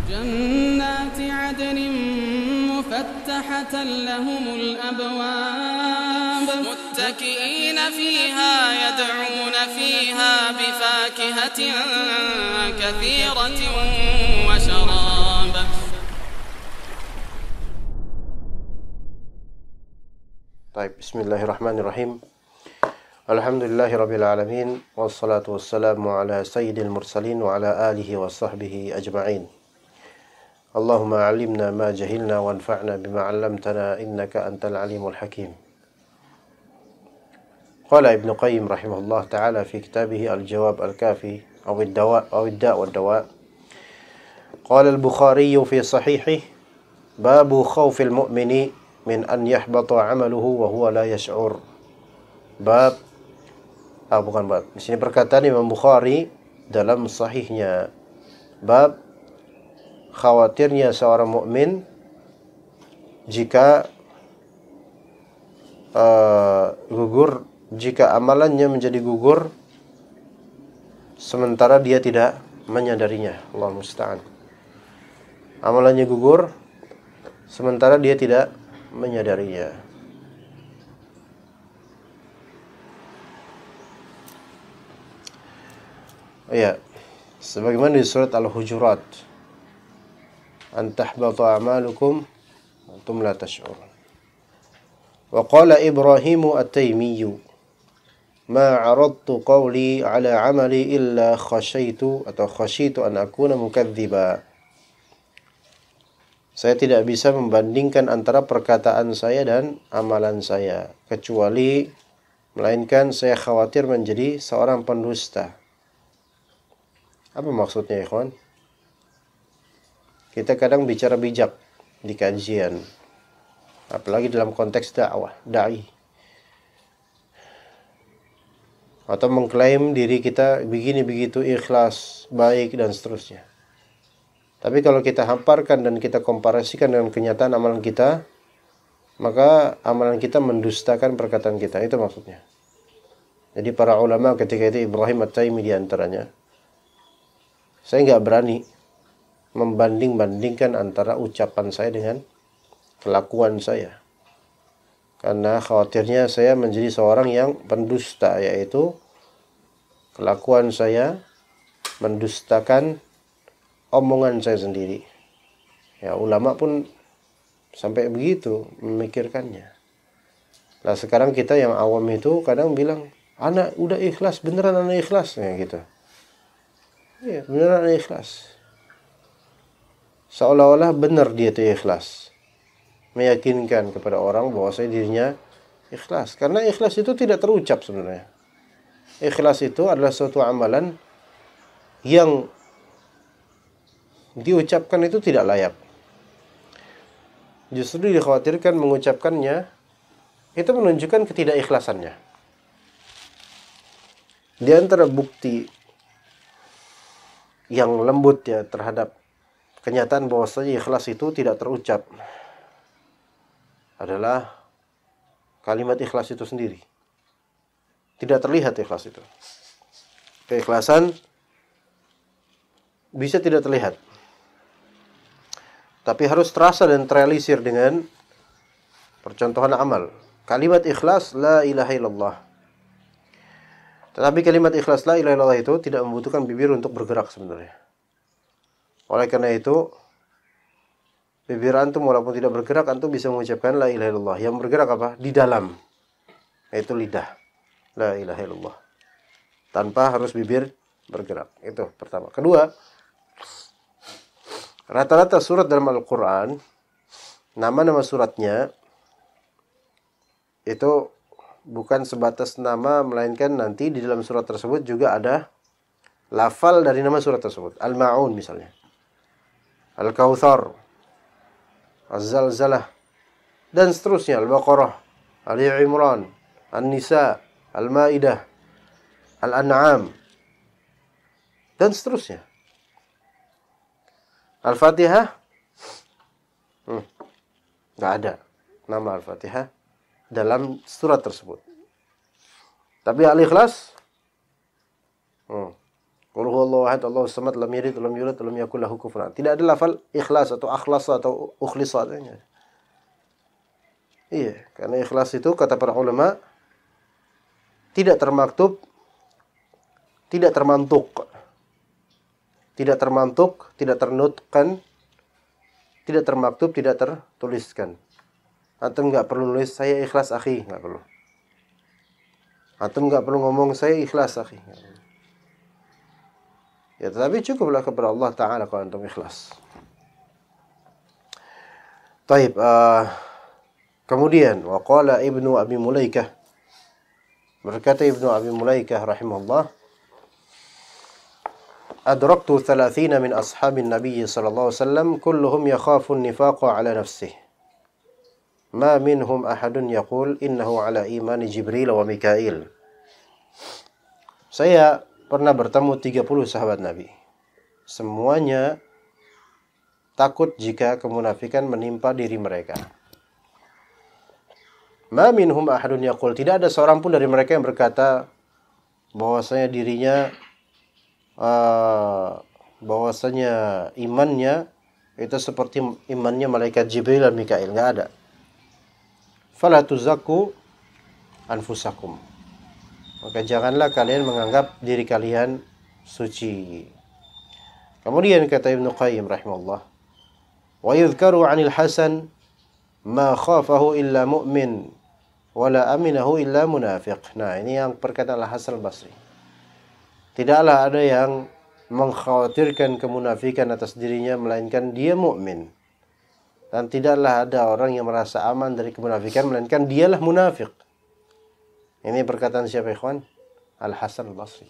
جنات عدن مفتحة لهم الأبواب متكئين فيها يدعون فيها بفاكهة كثيرة وشراب. طيب, Bismillahirrahmanirrahim. Alhamdulillahirabbil alamin wassalatu wassalamu ala sayyidil mursalin wa ala alihi wa sahbihi ajma'in. Allahumma 'allimna ma jahilna wanfa'na bima 'allamtana innaka antal alimul hakim. Qala Ibnu Qayyim rahimahullah ta'ala fi kitabih Al-Jawab Al-Kafi aw ad-Da' wad-dawa. Qala Al-Bukhari fi sahihihi babu khawfil mu'mini min an yahbata 'amaluhu wa huwa la yash'ur. Di sini perkataan Imam Bukhari dalam sahihnya, bab khawatirnya seorang mukmin jika jika amalannya menjadi gugur sementara dia tidak menyadarinya. Allah musta'an. Amalannya gugur sementara dia tidak menyadarinya. Ya, sebagaimana di surat Al-Hujurat, an tahbata a'malukum wa antum la tash'urun. Wa qala Ibrahim at-Taymiyy, ma 'aradtu qawli 'ala 'amali illa khasyitu an akuna mukadziba. Saya tidak bisa membandingkan antara perkataan saya dan amalan saya, kecuali melainkan saya khawatir menjadi seorang pendusta. Apa maksudnya, ikhwan? Kita kadang bicara bijak di kajian, apalagi dalam konteks dakwah, dai, atau mengklaim diri kita begini begitu ikhlas, baik dan seterusnya. Tapi kalau kita hamparkan dan kita komparasikan dengan kenyataan amalan kita, maka amalan kita mendustakan perkataan kita. Itu maksudnya. Jadi para ulama ketika itu, Ibrahim at-Taimi di antaranya, saya nggak berani membanding-bandingkan antara ucapan saya dengan kelakuan saya. Karena khawatirnya saya menjadi seorang yang pendusta, yaitu kelakuan saya mendustakan omongan saya sendiri. Ya, ulama pun sampai begitu memikirkannya. Nah, sekarang kita yang awam itu kadang bilang, anak udah ikhlas, beneran anak ikhlas, ya gitu. Ya, beneran anak ikhlas. Seolah-olah benar dia itu ikhlas. Meyakinkan kepada orang bahwa dirinya ikhlas. Karena ikhlas itu tidak terucap sebenarnya. Ikhlas itu adalah suatu amalan yang diucapkan itu tidak layak. Justru dikhawatirkan mengucapkannya itu menunjukkan ketidakikhlasannya. Di antara bukti yang lembut ya terhadap kenyataan bahwasanya ikhlas itu tidak terucap adalah kalimat ikhlas itu sendiri. Tidak terlihat ikhlas itu. Keikhlasan bisa tidak terlihat, tapi harus terasa dan terrealisir dengan percontohan amal. Kalimat ikhlas la ilaha illallah. Tetapi kalimat ikhlas la ilaha illallah itu tidak membutuhkan bibir untuk bergerak sebenarnya. Oleh karena itu, bibir antum walaupun tidak bergerak, antum bisa mengucapkan la ilaha illallah. Yang bergerak apa? Di dalam, yaitu lidah. La ilaha illallah. Tanpa harus bibir bergerak. Itu pertama. Kedua, rata-rata surat dalam Al-Quran, nama-nama suratnya itu bukan sebatas nama, melainkan nanti di dalam surat tersebut juga ada lafal dari nama surat tersebut. Al-Ma'un misalnya, Al-Kautsar, Az-Zalzalah, dan seterusnya. Al-Baqarah, Ali Imran, An-Nisa, Al-Maidah, Al-An'am, dan seterusnya. Al-Fatihah, nggak ada nama Al-Fatihah dalam surat tersebut. Tapi Al-Ikhlas, Qul huwallahu ahad, Allahus samad, lam yalid wa lam yulad wa lam yakul lahu kufuwan ahad. Tidak ada lafal ikhlas atau akhlasa atau ukhlisa adanya. Iya, karena ikhlas itu kata para ulama tidak termaktub, tidak termantuk. Tidak termantuk, tidak ternutkan, tidak termaktub, tidak tertuliskan. Antum nggak perlu nulis saya ikhlas akhi, nggak perlu. Antum nggak perlu ngomong saya ikhlas akhi. Ya, tetapi cukuplah kepada Allah Ta'ala kalau antum ikhlas. Taib, kemudian waqala Ibnu Abi Mulaikah, berkata Ibnu Abi Mulaikah rahimahullah, adraktu 30 min ashabin Nabi sallallahu alaihi wasallam kulluhum yakhafu an-nifaqa ala nafsihi. Ma minhum ahadun yaqul innahu ala imani Jibril wa Mikail. Saya pernah bertemu 30 sahabat Nabi. Semuanya takut jika kemunafikan menimpa diri mereka. Ma minhum ahadun yaqul, tidak ada seorang pun dari mereka yang berkata bahwasanya dirinya bahwasanya imannya itu seperti imannya malaikat Jibril dan Mikail, enggak ada. Fala tuzakku anfusakum, maka janganlah kalian menganggap diri kalian suci. Kemudian kata Ibnu Qayyim rahimahullah, wa yudhkaru 'anil Hasan ma khafahu illa mu'min wala aminahu illa munafiq. Nah, ini yang perkataan Al-Hasan Al-Basri. Tidaklah ada yang mengkhawatirkan kemunafikan atas dirinya melainkan dia mukmin. Dan tidaklah ada orang yang merasa aman dari kemunafikan melainkan dialah munafik. Ini perkataan siapa ikhwan? Al-Hasan Al-Basri.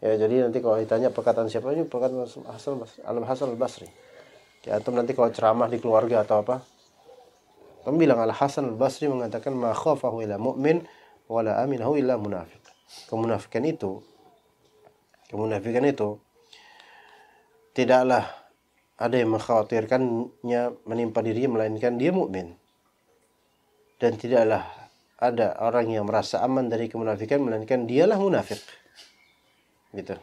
Ya, jadi nanti kalau ditanya perkataan siapa, ini perkataan Al-Hasan Al-Basri. Ya, antum nanti kalau ceramah di keluarga atau apa, kamu bilang Al-Hasan Al-Basri mengatakan ma khafahu illa mu'min wala aminahu illa munafiq. Kemunafikan itu tidaklah ada yang mengkhawatirkannya menimpa dirinya melainkan dia mukmin. Dan tidaklah ada orang yang merasa aman dari kemunafikan melainkan dialah munafik. Gitu.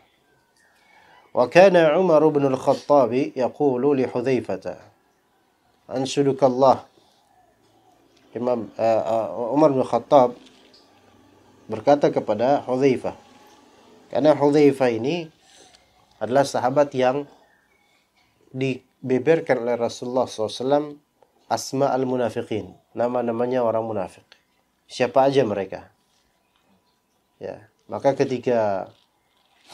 Wa kana Umar bin Al-Khattab yaqulu li Hudzaifah, anshudukallah. Umar bin Khattab berkata kepada Hudzaifah, karena Hudzaifah ini adalah sahabat yang dibeberkan oleh Rasulullah SAW asma al-munafiqin, nama-namanya orang munafik. Siapa aja mereka. Ya, maka ketika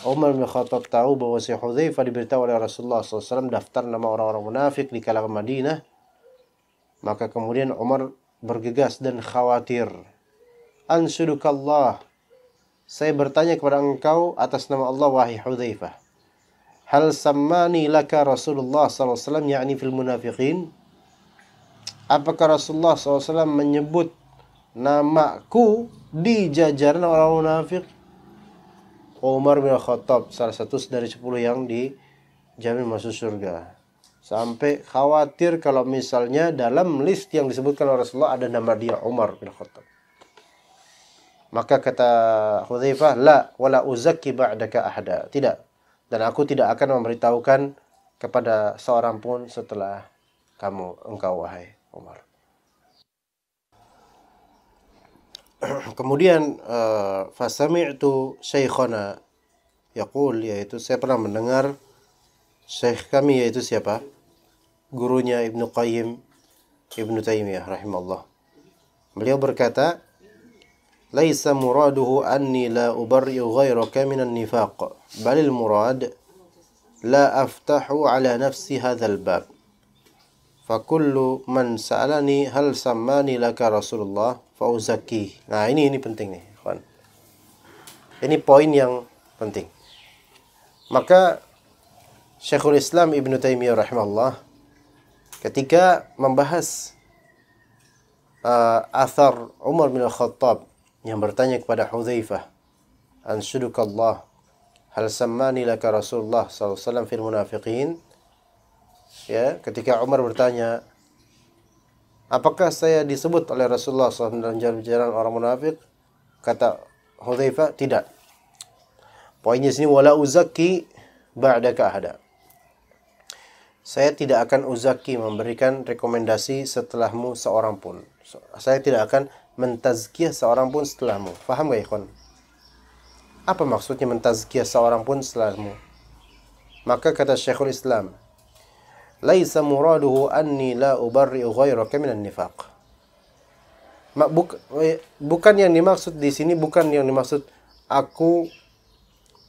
Umar bin Khattab tahu bahwa si Hudzaifah diberitahu oleh Rasulullah SAW daftar nama orang-orang munafik di kalangan Madinah, maka kemudian Umar bergegas dan khawatir. Anshudukallah, saya bertanya kepada engkau atas nama Allah wahai Hudzaifah. Hal sammani laka Rasulullah SAW yakni fil munafiqin. Apakah Rasulullah SAW menyebut namaku di jajaran orang munafik? Umar bin Khattab salah satu dari 10 yang dijamin masuk surga. Sampai khawatir kalau misalnya dalam list yang disebutkan oleh Rasulullah ada nama dia Umar bin Khattab. Maka kata Hudzaifah, la wala uzakki ba'daka ahada. Tidak. Dan aku tidak akan memberitahukan kepada seorang pun setelah engkau wahai Umar. Kemudian fasami'tu syekhana yaqul, yaitu saya pernah mendengar syekh kami, yaitu siapa? Gurunya Ibnu Qayyim, Ibnu Taimiyah rahimahullah. Beliau berkata, laisa muraduhu anni la ubarri'u ghairaka minan nifaq, balil murad la aftahu ala nafsi hadzal bab. Fa kullu man sa'alani hal sammani laka Rasulullah fa uzakki. Nah, ini penting nih, kawan. Ini poin yang penting. Maka Syekhul Islam Ibnu Taimiyah rahimahullah ketika membahas athar Umar bin Khattab yang bertanya kepada Hudzaifah, anshudukallah hal sammani laka Rasulullah SAW fil munafiqin. Ya, ketika Umar bertanya, apakah saya disebut oleh Rasulullah SAW dalam jajaran orang munafik? Kata Hudzaifah, tidak. Poinnya sini wala uzakki ba'daka ahada. Saya tidak akan uzaki, memberikan rekomendasi setelahmu seorang pun. Saya tidak akan mentazkiyah seorang pun setelahmu. Faham gak ikhwan? Apa maksudnya mentazkiyah seorang pun setelahmu? Maka kata Syekhul Islam, laisa muraduhu anni la ubarri'u ghairaka minan nifaq. Bukan yang dimaksud di sini, bukan yang dimaksud aku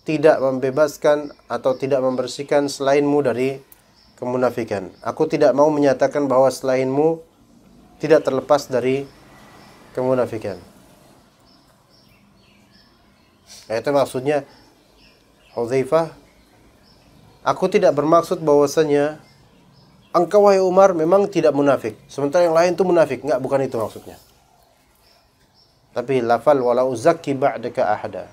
tidak membebaskan atau tidak membersihkan selainmu dari kemunafikan. Aku tidak mau menyatakan bahwa selainmu tidak terlepas dari kemunafikan. Itu maksudnya Hudzaifah, aku tidak bermaksud bahwasanya engkau wahai Umar memang tidak munafik, sementara yang lain itu munafik. Enggak, bukan itu maksudnya. Tapi lafal wala uzakki ba'daka ahada.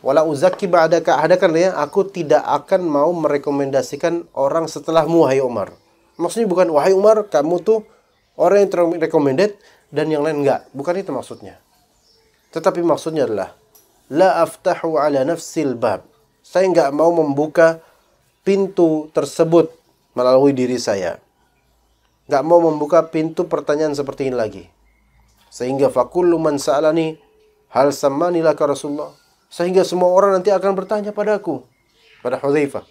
Wala uzakki ba'daka ahada karena aku tidak akan mau merekomendasikan orang setelahmu wahai Umar. Maksudnya bukan wahai Umar kamu tuh orang yang recommended dan yang lain enggak. Bukan itu maksudnya. Tetapi maksudnya adalah la aftahu ala nafsil bab. Saya enggak mau membuka pintu tersebut melalui diri saya. Enggak mau membuka pintu pertanyaan seperti ini lagi. Sehingga fakullu man sa'alani hal sammani laka Rasulullah. Sehingga semua orang nanti akan bertanya padaku, pada Hudzaifah.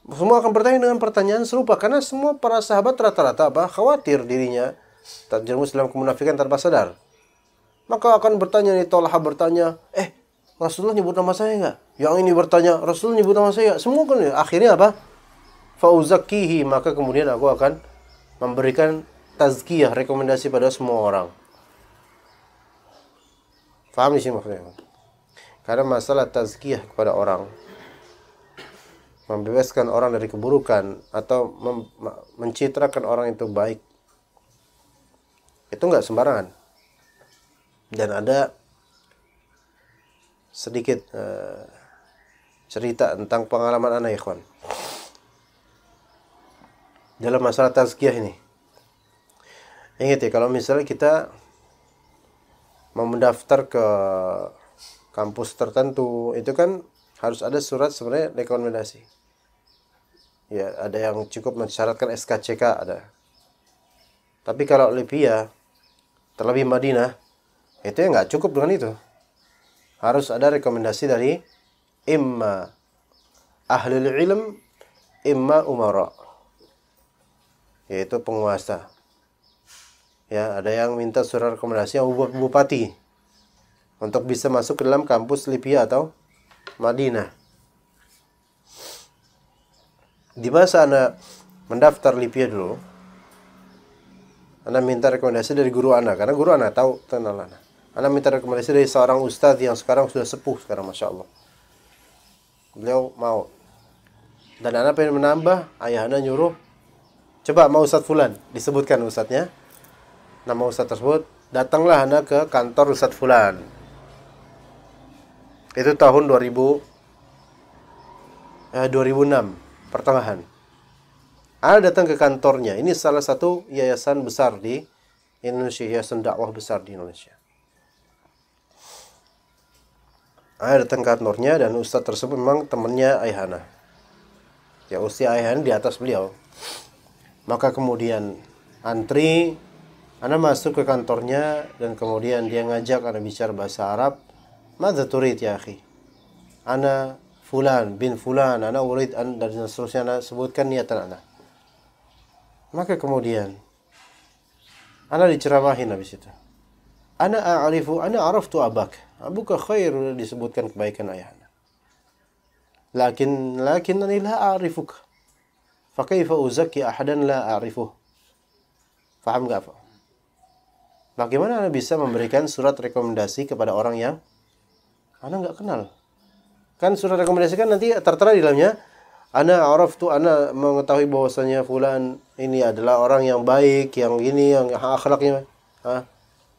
Semua akan bertanya dengan pertanyaan serupa karena semua para sahabat rata-rata khawatir dirinya terjerumus dalam kemunafikan tanpa sadar. Maka akan bertanya nih, Talha bertanya, Rasulullah nyebut nama saya enggak? Yang ini bertanya, Rasulullah nyebut nama saya. Semua kan akhirnya apa? Fauzakkihi, maka kemudian aku akan memberikan tazkiyah, rekomendasi pada semua orang. Faham di sini maksudnya? Karena masalah tazkiyah kepada orang, membebaskan orang dari keburukan atau mencitrakan orang itu baik, itu enggak sembarangan. Dan ada sedikit cerita tentang pengalaman anak ikhwan dalam masalah tazkiyah ini. Ingat ya, kalau misalnya kita mau mendaftar ke kampus tertentu, itu kan harus ada surat sebenarnya rekomendasi. Ya, ada yang cukup mensyaratkan SKCK ada. Tapi kalau Libya, terlebih Madinah, itu ya nggak cukup dengan itu. Harus ada rekomendasi dari imma ahlul ilm, imma umara, yaitu penguasa. Ya, ada yang minta surat rekomendasi yang bupati untuk bisa masuk ke dalam kampus Libya atau Madinah. Di masa Anda mendaftar Libya dulu, Anda minta rekomendasi dari guru Anda, karena guru Anda tahu kenal Anda. Anda minta rekomendasi dari seorang ustadz yang sekarang sudah sepuh sekarang, Masya Allah. Beliau mau. Dan Anda pengen menambah, ayah Anda nyuruh, coba mau Ustadz Fulan, disebutkan ustadznya. Nama ustadz tersebut, datanglah Anda ke kantor Ustadz Fulan. Itu tahun 2006, pertengahan. Anda datang ke kantornya. Ini salah satu yayasan besar di Indonesia, yayasan dakwah besar di Indonesia. Anda datang ke kantornya dan ustadz tersebut memang temannya ayahana. Ya, usia ayahana di atas beliau. Maka kemudian antri, Anda masuk ke kantornya dan kemudian dia ngajak Anda bicara bahasa Arab. Madza turid ya akhi? Ana fulan bin fulan, ana urid an, dan seterusnya Anda sebutkan niatan Anda. Maka kemudian Anda diceramahin habis itu. Ana araftu abak. Abuka khair, disebutkan kebaikan ayah Anda. Lakinnani la a'rifuka. Fa kaifa uzakki ahadan la a'rifuh? Faham enggak, Pak? Bagaimana Anda bisa memberikan surat rekomendasi kepada orang yang Anda enggak kenal? Kan surat rekomendasi kan nanti tertera di dalamnya, Ana mengetahui bahwasanya fulan ini adalah orang yang baik, yang ini, yang akhlaknya.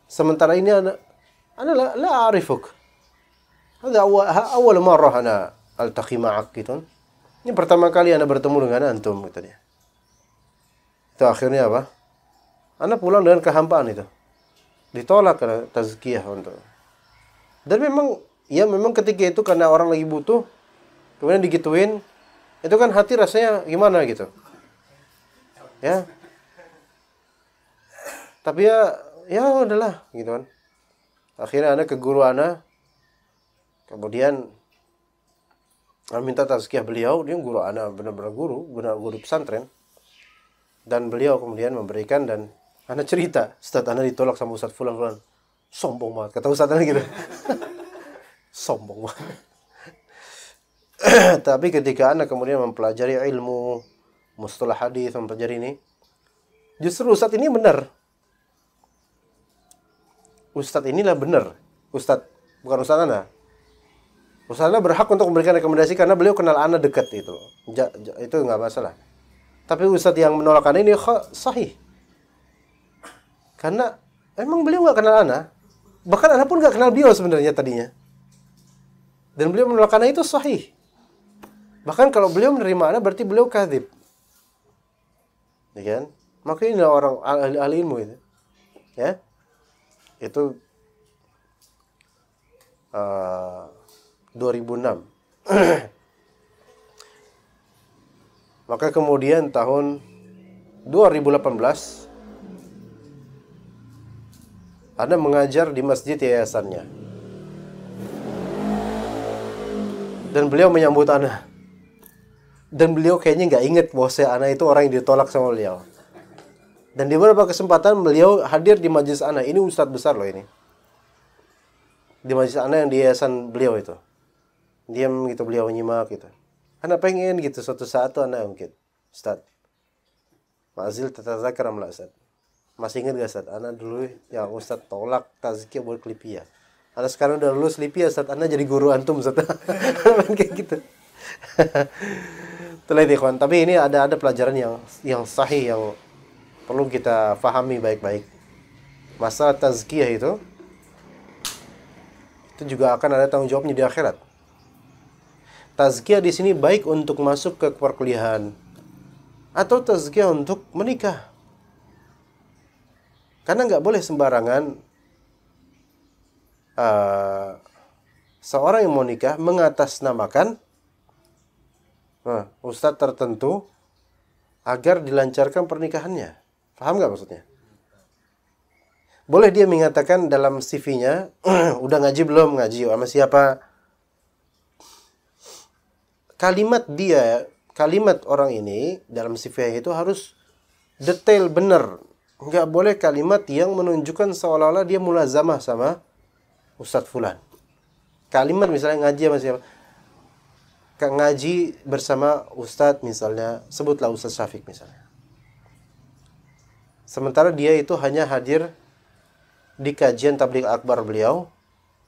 Sementara ini ana la a'rifuk. Hada awal marrah ana altaqi ma'ak gitu. Ini pertama kali Anda bertemu dengan antum, kata dia. Itu akhirnya apa? Anda pulang dengan kehampaan itu. Ditolak karena tazkiyah untuk. Dan memang ya memang ketika itu karena orang lagi butuh, kemudian digituin, itu kan hati rasanya gimana gitu. Ya. Tapi ya udahlah gitu kan. Akhirnya ana ke guru ana, kemudian minta tazkiyah beliau, dia guru ana, benar-benar guru pesantren. Dan beliau kemudian memberikan, dan ana cerita, Ustaz ana ditolak sama Ustaz fulan. Sombong banget, kata Ustaz ana gitu. Sombong banget. Tapi ketika ana kemudian mempelajari ilmu mustalah hadis, mempelajari ini, justru Ustaz ini benar. Ustaz inilah benar. Ustaz, bukan Ustaz ana. Ustaz ana berhak untuk memberikan rekomendasi karena beliau kenal ana dekat itu. Itu nggak masalah. Tapi Ustaz yang menolak ana ini sahih. Karena emang beliau nggak kenal ana. Bahkan ana pun nggak kenal beliau sebenarnya tadinya. Dan beliau menolak ana itu sahih. Bahkan kalau beliau menerima ana berarti beliau kadzib. Ya kan? Maka ini orang ahli ilmu itu. Ya. Itu 2006. Maka kemudian tahun 2018 Anda mengajar di masjid yayasannya. Dan beliau menyambut Anda. Dan beliau kayaknya nggak ingat bahwa Anda itu orang yang ditolak sama beliau. Dan di beberapa kesempatan beliau hadir di majelis ana. Ini ustadz besar loh ini. Di majelis ana yang di yayasan beliau itu. Diam gitu beliau menyimak gitu. Ana pengen gitu suatu saat tuh ana mungkin. Ustadz. Ma'azil tatazakar amla Ustadz. Masih ingat gak Ustadz? Ana dulu yang Ustadz tolak tazkiyah buat Lipia. Ana sekarang udah lulus Lipia Ustadz. Ana jadi guru antum Ustadz. Kayak gitu. Teliti ikhwan. Tapi ini ada pelajaran yang sahih, yang perlu kita fahami baik-baik. Masalah tazkiyah itu juga akan ada tanggung jawabnya di akhirat. Tazkiyah di sini baik untuk masuk ke perkuliahan atau tazkiyah untuk menikah. Karena nggak boleh sembarangan seorang yang mau nikah mengatasnamakan ustadz tertentu agar dilancarkan pernikahannya. Paham nggak maksudnya? Boleh dia mengatakan dalam CV-nya, udah ngaji belum? Ngaji sama siapa? Kalimat orang ini dalam CV itu harus detail benar. Nggak boleh kalimat yang menunjukkan seolah-olah dia mulazamah sama Ustadz Fulan. Kalimat misalnya ngaji sama siapa? Ngaji bersama Ustadz misalnya, sebutlah Ustadz Syafiq misalnya. Sementara dia itu hanya hadir di kajian tabligh akbar beliau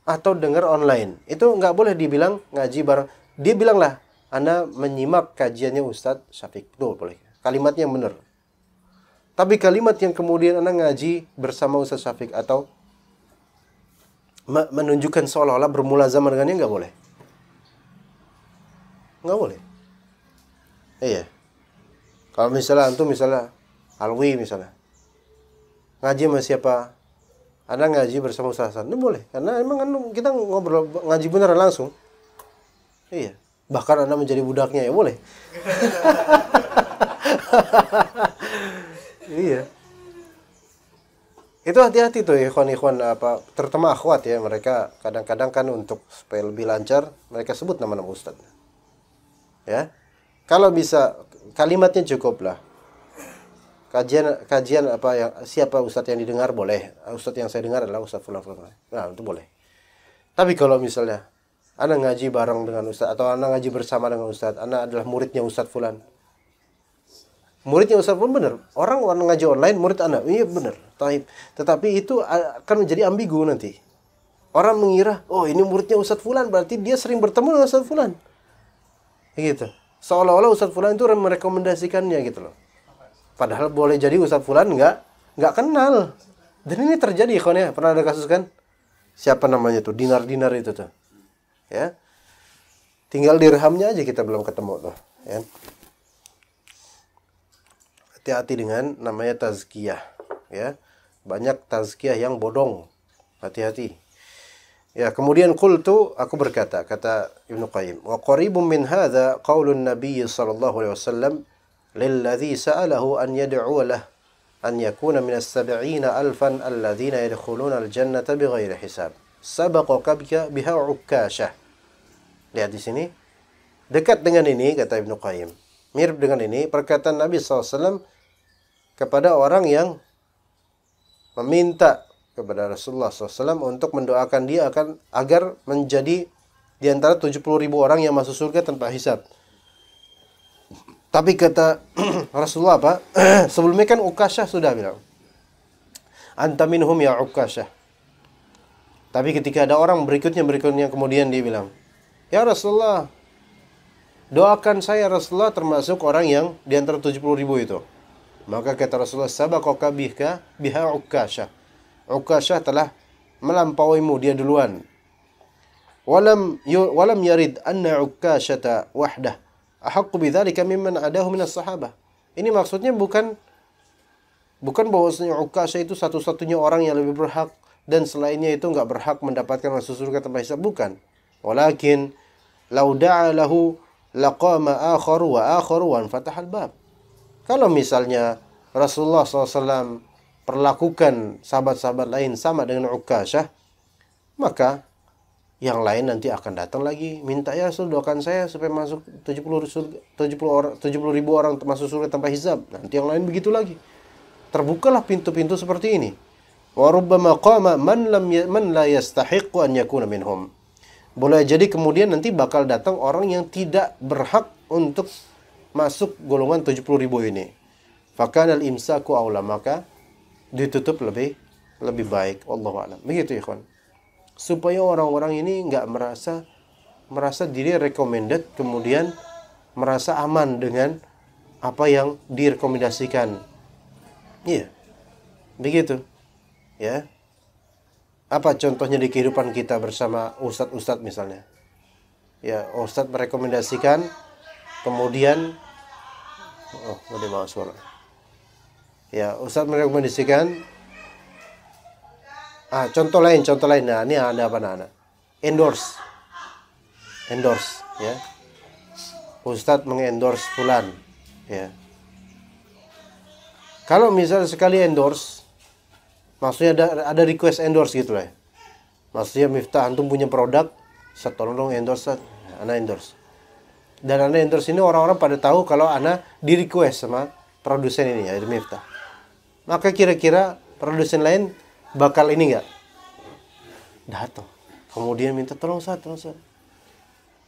atau dengar online. Itu nggak boleh dibilang ngaji bareng. Dia bilanglah, Ana menyimak kajiannya Ustadz Syafiq. Betul, boleh. Kalimatnya yang benar. Tapi kalimat yang kemudian Ana ngaji bersama Ustadz Syafiq atau menunjukkan seolah-olah bermulazamah dengannya nggak boleh. Nggak boleh. Iya. Kalau misalnya antum misalnya Alwi misalnya ngaji sama siapa? Anda ngaji bersama Ustaz Hasan. Itu boleh. Karena emang kita ngobrol ngaji beneran langsung. Iya. Bahkan Anda menjadi budaknya ya boleh. Iya. Itu hati-hati tuh ikhwan-ikhwan terutama akhwat ya, mereka kadang-kadang kan untuk supaya lebih lancar mereka sebut nama-nama ustaz. Ya. Kalau bisa kalimatnya cukup lah. Kajian apa yang siapa ustadz yang didengar boleh. Ustadz yang saya dengar adalah Ustadz fulan. Nah, itu boleh. Tapi kalau misalnya Anda ngaji bareng dengan ustadz atau Anda ngaji bersama dengan ustadz, Anda adalah muridnya Ustadz fulan. Muridnya Ustadz fulan benar. Orang ngaji online murid Anda. Iya benar. Tetapi itu akan menjadi ambigu nanti. Orang mengira, oh ini muridnya Ustadz fulan, berarti dia sering bertemu dengan Ustadz fulan. Gitu. Seolah-olah Ustadz fulan itu merekomendasikannya gitu loh. Padahal boleh jadi Ustadz fulan nggak kenal. Dan ini terjadi ikhwan ya. Pernah ada kasus kan? Siapa namanya tuh? Dinar itu tuh. Ya. Tinggal dirhamnya aja kita belum ketemu tuh, ya. Hati-hati dengan namanya tazkiyah, ya. Banyak tazkiyah yang bodong. Hati-hati. Ya, kemudian qultu, aku berkata, kata Ibnu Qayyim, wa qaribun min hadza qaulun Nabi sallallahu alaihi wasallam lilladzi sa'alahu an yad'u lah an yakuna min as-sab'ina alfan alladhina yadkhuluna al-jannata bighairi hisab. Sabaqaka biha Ukkashah. Lihat di sini. Dekat dengan ini, kata Ibnu Qayyim. Mirip dengan ini, perkataan Nabi SAW kepada orang yang meminta kepada Rasulullah SAW untuk mendoakan dia agar menjadi di antara 70.000 orang yang masuk surga tanpa hisab. Tapi kata Rasulullah apa? Sebelumnya kan Ukkashah sudah bilang, anta minhum ya Ukkashah. Tapi ketika ada orang berikutnya kemudian dia bilang, ya Rasulullah, doakan saya Rasulullah termasuk orang yang di antara 70.000 itu. Maka kata Rasulullah, sabaqaka biha Ukkashah. Ukkashah telah melampauimu, dia duluan. Walam yarid anna Ukkashata wahdah ahaqqu bidzalika mimman adahu minas sahabah. Ini maksudnya bukan bahwasanya Ukkashah itu satu-satunya orang yang lebih berhak dan selainnya itu enggak berhak mendapatkan masuk surga tanpa hisab, bukan. Walakin law da'a lahu laqama akharu wa akharu wa fatahal bab. Kalau misalnya Rasulullah SAW perlakukan sahabat-sahabat lain sama dengan Ukkashah, maka yang lain nanti akan datang lagi minta, ya Rasul doakan saya supaya masuk 70.000 orang masuk surga tanpa hisab. Nanti yang lain begitu lagi. Terbukalah pintu-pintu seperti ini. Wa rubbama qama man la yastahiqqu an yakuna minhum. Boleh jadi kemudian nanti bakal datang orang yang tidak berhak untuk masuk golongan 70.000 ini. Fakanal imsaku aula, maka ditutup lebih baik. Wallahu a'lam. Begitu ikhwan. Supaya orang-orang ini enggak merasa diri recommended, kemudian merasa aman dengan apa yang direkomendasikan. Iya. Begitu. Ya. Apa contohnya di kehidupan kita bersama ustadz-ustadz misalnya? Ya, ustadz merekomendasikan, kemudian udah bawa suara. Ya, ustadz merekomendasikan. Contoh lain. Nah, ini ada apa anak? Endorse, ya. Ustadz mengendorse fulan, ya. Kalau misalnya sekali endorse, maksudnya ada request endorse gitu lah. Maksudnya Miftah, antum punya produk, tolong dong endorse, ana endorse. Dan ana endorse ini orang-orang pada tahu kalau ana di request sama produsen ini, ya, Miftah. Maka kira-kira produsen lain bakal ini enggak? Datang. Kemudian minta tolong Ustaz.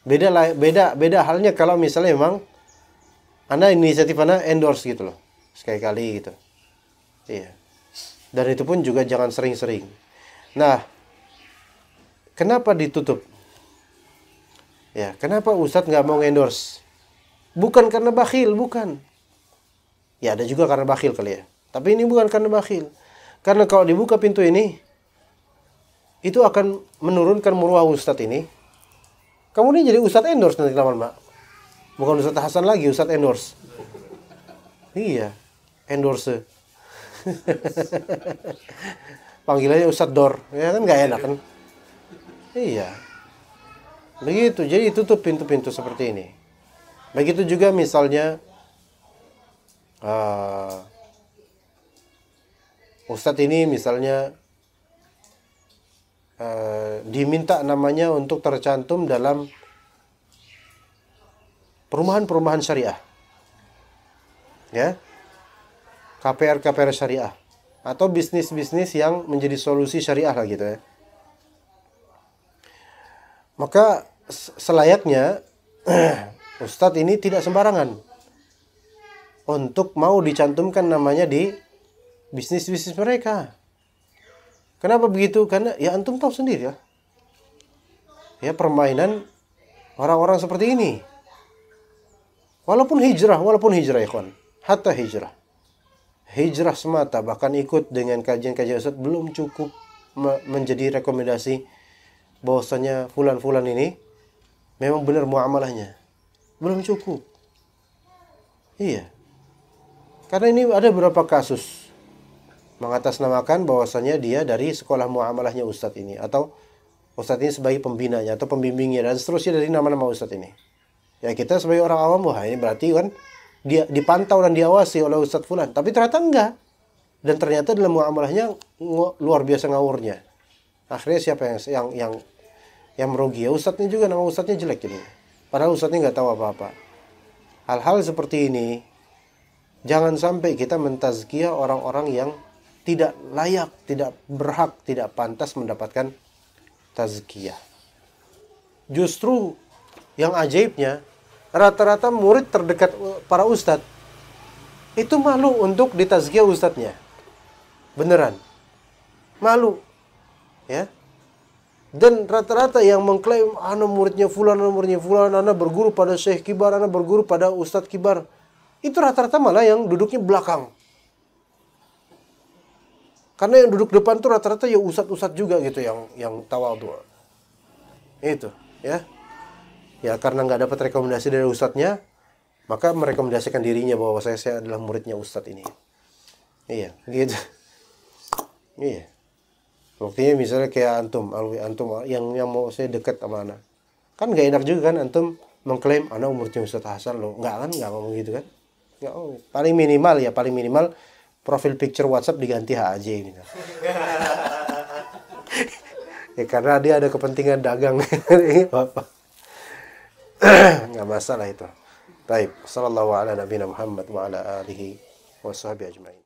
Beda halnya kalau misalnya memang ana inisiatif ana endorse gitu loh. Sekali-kali gitu. Iya. Dan itu pun juga jangan sering-sering. Nah, kenapa ditutup? Ya, kenapa Ustadz nggak mau endorse? Bukan karena bakhil, bukan. Ya, ada juga karena bakhil kali ya. Tapi ini bukan karena bakhil. Karena kalau dibuka pintu ini, itu akan menurunkan muruah Ustadz ini. Kemudian jadi Ustadz endorse nanti lama-lama. Bukan Ustadz Hasan lagi, Ustadz endorse. Iya, endorse. Panggilannya Ustadz Dor, ya kan nggak enak kan? Iya, begitu. Jadi tutup pintu-pintu seperti ini. Begitu juga misalnya Ustadz ini misalnya diminta namanya untuk tercantum dalam perumahan-perumahan syariah, ya, KPR syariah, atau bisnis-bisnis yang menjadi solusi syariah lah gitu ya. Maka selayaknya Ustadz ini tidak sembarangan untuk mau dicantumkan namanya di bisnis-bisnis mereka. Kenapa begitu? Karena ya antum tahu sendiri ya. Ya, permainan orang-orang seperti ini. Walaupun hijrah ikhwan, hatta hijrah semata, bahkan ikut dengan kajian-kajian Ustaz, belum cukup menjadi rekomendasi bahwasanya fulan-fulan ini memang benar muamalahnya. Belum cukup. Iya. Karena ini ada beberapa kasus mengatasnamakan bahwasanya dia dari sekolah muamalahnya Ustadz ini, atau Ustadz ini sebagai pembinanya atau pembimbingnya dan seterusnya dari nama-nama ustadz ini. Ya kita sebagai orang awam, wah ini berarti kan dia dipantau dan diawasi oleh ustadz fulan. Tapi ternyata enggak. Dan ternyata dalam muamalahnya luar biasa ngawurnya. Akhirnya siapa yang merugi? Ya ustadznya juga, nama ustadznya jelek ini. Padahal ustadznya nggak tahu apa-apa. Hal-hal seperti ini jangan sampai kita mentazkiyah orang-orang yang tidak layak, tidak berhak, tidak pantas mendapatkan tazkiyah. Justru yang ajaibnya, rata-rata murid terdekat para ustadz itu malu untuk ditazkiyah ustadznya. Beneran. Malu. Ya. Dan rata-rata yang mengklaim ana muridnya fulan, ana berguru pada syekh kibar, ana berguru pada ustadz kibar. Itu rata-rata malah yang duduknya belakang. Karena yang duduk depan tuh rata-rata ya ustadz-ustadz juga gitu yang tawadhu. Itu, ya. Ya karena nggak dapat rekomendasi dari ustadznya, maka merekomendasikan dirinya bahwa saya adalah muridnya ustadz ini. Iya, gitu. Iya. Buktinya misalnya kayak antum yang mau saya dekat sama anak. Kan nggak enak juga kan antum mengklaim anak muridnya Ustadz Hasan loh. Nggak ngomong gitu kan. Nggak, paling minimal profil picture WhatsApp diganti HAJ gitu. Ya karena dia ada kepentingan dagang. Nggak masalah itu. Baik, sallallahu ala nabiyina Muhammad wa ala alihi wa sahbihi ajma'in.